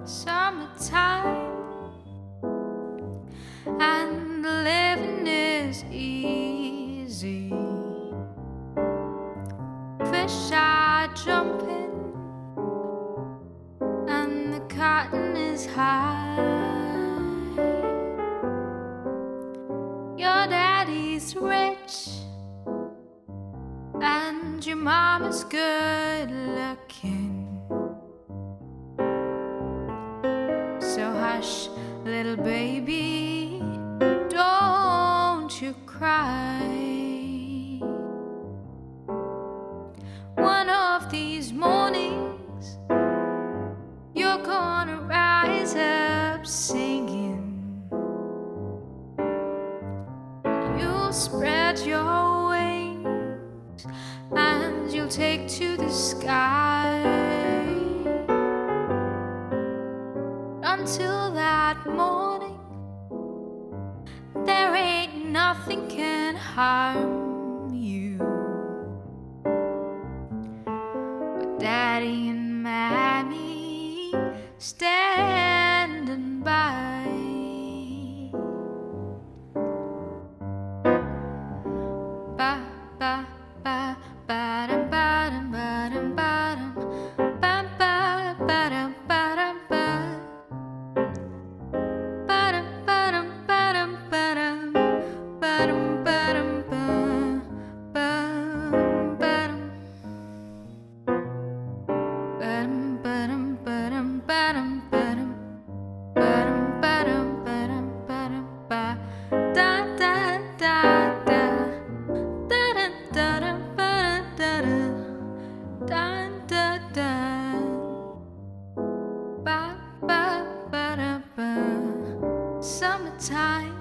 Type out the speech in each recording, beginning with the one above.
summertime, and the living is easy. Fish are jumping, and the cotton is high. Your daddy's rich, and your mama's good looking. So hush, little baby, don't you cry. One of these mornings, you're gonna rise up singing. You'll spread your wings and you'll take to the sky. Until that morning, there ain't nothing can harm you. With Daddy and Mammy standing by. Ba ba ba ba dum ba dum ba dum ba dum ba ba ba dum ba dum ba. Summertime,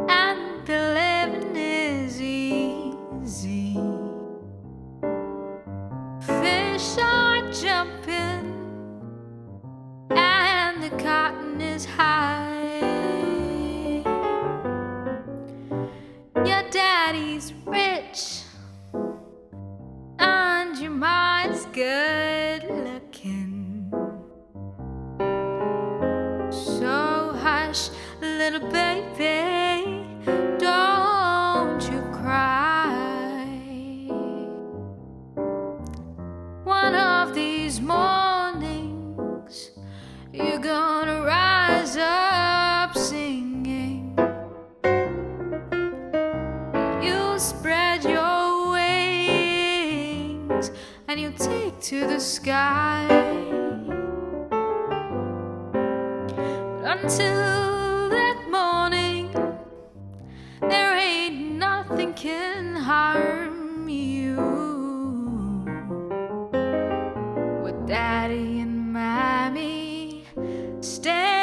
and the living is easy. Fish are jumping, and the cotton is high. Your daddy's rich, and your mom's good looking. So hush, little baby, don't you cry. One of these mornings, you're gonna rise up singing. You'll spread your wings and you'll take to the sky. Until that morning, there ain't nothing can harm you. With Daddy and Mammy stand